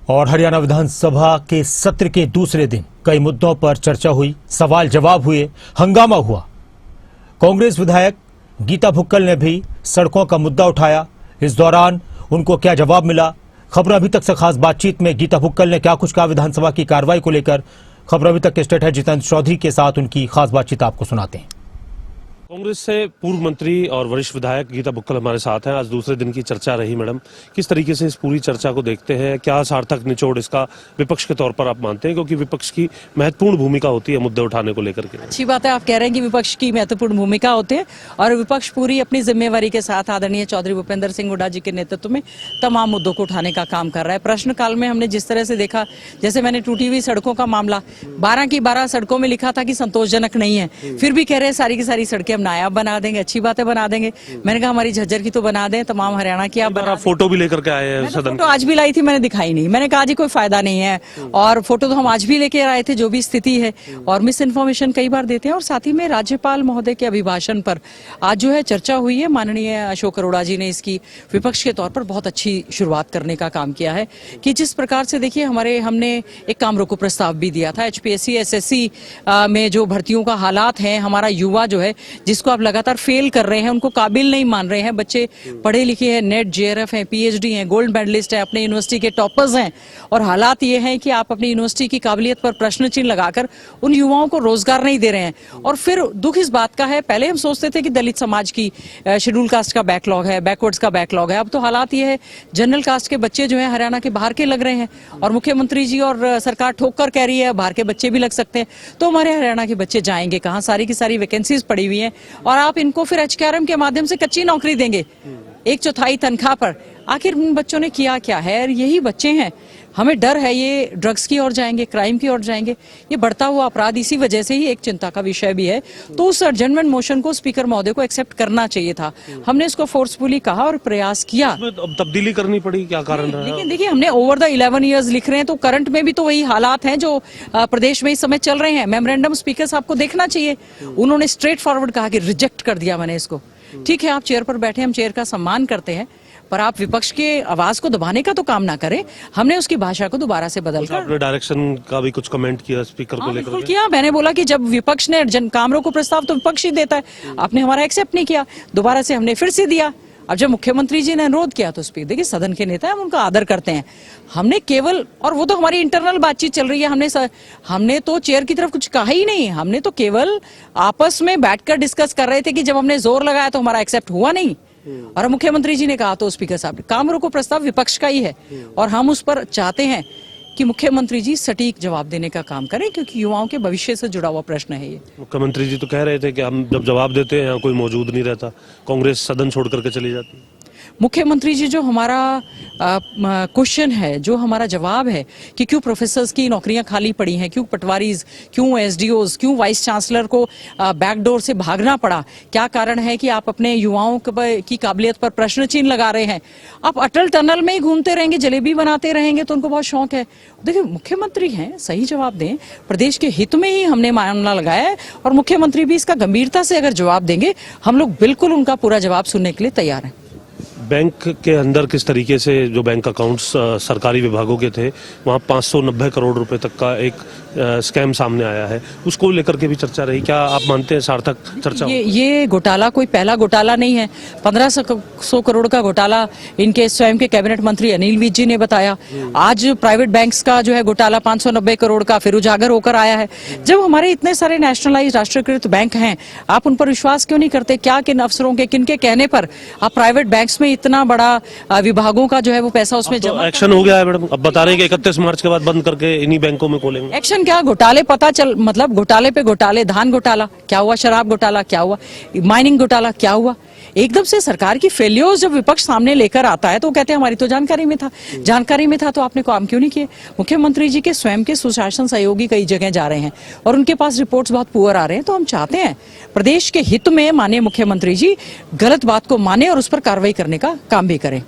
और हरियाणा विधानसभा के सत्र के दूसरे दिन कई मुद्दों पर चर्चा हुई, सवाल जवाब हुए, हंगामा हुआ। कांग्रेस विधायक गीता भुक्कल ने भी सड़कों का मुद्दा उठाया। इस दौरान उनको क्या जवाब मिला? खबर अभी तक से खास बातचीत में गीता भुक्कल ने क्या कुछ कहा विधानसभा की कार्रवाई को लेकर, खबर अभी तक के स्टेट हेड जितेंद्र चौधरी के साथ उनकी खास बातचीत आपको सुनाते हैं। कांग्रेस से पूर्व मंत्री और वरिष्ठ विधायक गीता भुक्कल हमारे साथ हैं। आज दूसरे दिन की चर्चा रही। मैडम, किस तरीके से इस पूरी चर्चा को देखते हैं? क्या सार्थक निचोड़ इसका विपक्ष के तौर पर आप मानते हैं? क्योंकि विपक्ष की महत्वपूर्ण भूमिका होती है मुद्दे उठाने को लेकर के। अच्छी बात है, आप कह रहे हैं कि विपक्ष की महत्वपूर्ण भूमिका होती है और विपक्ष पूरी अपनी जिम्मेवारी के साथ आदरणीय चौधरी भूपेंद्र सिंह हुड्डा जी के नेतृत्व में तमाम मुद्दों को उठाने का काम कर रहा है। प्रश्नकाल में हमने जिस तरह से देखा, जैसे मैंने टूटी हुई सड़कों का मामला 12 की 12 सड़कों में लिखा था कि संतोषजनक नहीं है, फिर भी कह रहे हैं सारी की सारी सड़कें हम नायाब बना देंगे। अच्छी बात है, बना देंगे। मैंने कहा हमारी झज्जर की तो बना दें, तमाम हरियाणा की आप बना। फोटो भी लेकर के आए हैं सदन। फोटो आज भी लाई थी, मैंने दिखाई नहीं। मैंने कहा जी कोई फायदा नहीं है, और फोटो तो हम आज भी लेके आए थे, जो भी स्थिति है। और मिस इन्फॉर्मेशन कई बार देते हैं। और साथ ही में राज्यपाल महोदय के अभिभाषण पर आज जो है चर्चा हुई है। माननीय अशोक अरोड़ा जी ने इसकी विपक्ष के तौर पर बहुत अच्छी शुरुआत करने का काम किया है कि जिस प्रकार से देखिए हमने एक काम रोको प्रस्ताव भी दिया था। HPSC SSC में जो भर्तियों का हालात है, हमारा युवा जो है जिसको आप लगातार फेल कर रहे हैं, उनको काबिल नहीं मान रहे हैं। बच्चे पढ़े लिखे हैं, नेट JRF हैं, PhD हैं, गोल्ड मेडलिस्ट हैं, अपने यूनिवर्सिटी के टॉपर्स हैं, और हालात ये हैं कि आप अपनी यूनिवर्सिटी की काबिलियत पर प्रश्न चिन्ह लगाकर उन युवाओं को रोजगार नहीं दे रहे हैं। और फिर दुख इस बात का है, पहले हम सोचते थे कि दलित समाज की शेड्यूल कास्ट का बैकलॉग है, बैकवर्ड्स का बैकलॉग है। अब तो हालात ये है जनरल कास्ट के बच्चे जो है हरियाणा के बाहर के लग रहे हैं, और मुख्यमंत्री जी और सरकार ठोक कर कह रही है बाहर के बच्चे भी लग सकते हैं। तो हमारे हरियाणा के बच्चे जाएंगे कहाँ? सारी की सारी वैकेंसीज पड़ी हुई हैं, और आप इनको फिर HKRM के माध्यम से कच्ची नौकरी देंगे 1/4 तनख्वाह पर। आखिर उन बच्चों ने किया क्या है? यही बच्चे हैं। हमें डर है ये ड्रग्स की ओर जाएंगे, क्राइम की ओर जाएंगे। ये बढ़ता हुआ अपराध इसी वजह से ही एक चिंता का विषय भी है। तो उस एडजमेंट मोशन को स्पीकर महोदय को एक्सेप्ट करना चाहिए था। हमने इसको फोर्सफुली कहा और प्रयास किया। अब तब्दीली करनी पड़ी, क्या कारण रहा? लेकिन देखिए, हमने ओवर द 11 ईयर्स लिख रहे हैं, तो करंट में भी तो वही हालात हैं जो प्रदेश में इस समय चल रहे हैं। मेमोरेंडम स्पीकर साहब को देखना चाहिए, उन्होंने स्ट्रेट फॉरवर्ड कहा कि रिजेक्ट कर दिया मैंने इसको। ठीक है, आप चेयर पर बैठे, हम चेयर का सम्मान करते हैं, पर आप विपक्ष के आवाज को दबाने का तो काम ना करें। हमने उसकी भाषा को दोबारा से बदलकर डायरेक्शन का भी कुछ कमेंट किया स्पीकर को लेकर? किया। मैंने बोला कि जब विपक्ष ने काम रोको प्रस्ताव तो विपक्ष ही देता है, आपने हमारा एक्सेप्ट नहीं किया, दोबारा से हमने फिर से दिया। अब जब मुख्यमंत्री जी ने अनुरोध किया तो स्पीकर, देखिए सदन के नेता है, हम उनका आदर करते हैं। हमने केवल, और वो तो हमारी इंटरनल बातचीत चल रही है, हमने तो चेयर की तरफ कुछ कहा ही नहीं। हमने तो केवल आपस में बैठकर डिस्कस कर रहे थे कि जब हमने जोर लगाया तो हमारा एक्सेप्ट हुआ नहीं, और मुख्यमंत्री जी ने कहा तो स्पीकर साहब ने। काम रोको प्रस्ताव विपक्ष का ही है, और हम उस पर चाहते हैं कि मुख्यमंत्री जी सटीक जवाब देने का काम करें, क्योंकि युवाओं के भविष्य से जुड़ा हुआ प्रश्न है ये। मुख्यमंत्री जी तो कह रहे थे कि हम जब जवाब देते हैं यहाँ कोई मौजूद नहीं रहता, कांग्रेस सदन छोड़ करके चली जाती है। मुख्यमंत्री जी, जो हमारा क्वेश्चन है, जो हमारा जवाब है कि क्यों प्रोफेसर्स की नौकरियां खाली पड़ी हैं, क्यों पटवारीज, क्यों SDOs, क्यों वाइस चांसलर को बैकडोर से भागना पड़ा, क्या कारण है कि आप अपने युवाओं की काबिलियत पर प्रश्न चिन्ह लगा रहे हैं? आप अटल टनल में ही घूमते रहेंगे, जलेबी बनाते रहेंगे, तो उनको बहुत शौक है। देखिए, मुख्यमंत्री हैं, सही जवाब दें। प्रदेश के हित में ही हमने मामला लगाया है, और मुख्यमंत्री भी इसका गंभीरता से अगर जवाब देंगे, हम लोग बिल्कुल उनका पूरा जवाब सुनने के लिए तैयार हैं। बैंक के अंदर किस तरीके से जो बैंक अकाउंट्स सरकारी विभागों के थे, वहाँ 590 करोड़ रुपए तक का एक स्कैम सामने आया है, उसको लेकर के भी चर्चा रही। क्या आप मानते हैं सार्थक चर्चा? ये घोटाला कोई पहला घोटाला नहीं है। 1500 करोड़ का घोटाला इनके स्वयं के कैबिनेट मंत्री अनिल विज जी ने बताया। आज प्राइवेट बैंक्स का जो है घोटाला 590 करोड़ का फिर उजागर होकर आया है। जब हमारे इतने सारे नेशनलाइज राष्ट्रीयकृत बैंक हैं, आप उन पर विश्वास क्यों नहीं करते? क्या किन अफसरों के, किन के कहने पर आप प्राइवेट बैंक्स में इतना बड़ा विभागों का जो है वो पैसा उसमें जमा? एक्शन हो गया है मैडम, अब बता रहे हैं कि 31 मार्च के बाद बंद करके इन्हीं बैंकों में खोलेंगे। एक्शन क्या? घोटाले पता चल, मतलब घोटाले पे घोटाले। धान घोटाला क्या हुआ, शराब घोटाला क्या हुआ, माइनिंग घोटाला क्या हुआ? एकदम से सरकार की फेल्योर्स जब विपक्ष सामने लेकर आता है तो कहते हैं हमारी तो जानकारी में था तो आपने काम क्यों नहीं किए? मुख्यमंत्री जी के स्वयं के सुशासन सहयोगी कई जगह जा रहे हैं और उनके पास रिपोर्ट्स बहुत पुअर आ रहे हैं। तो हम चाहते हैं प्रदेश के हित में माननीय मुख्यमंत्री जी गलत बात को माने और उस पर कार्रवाई करने का काम भी करें।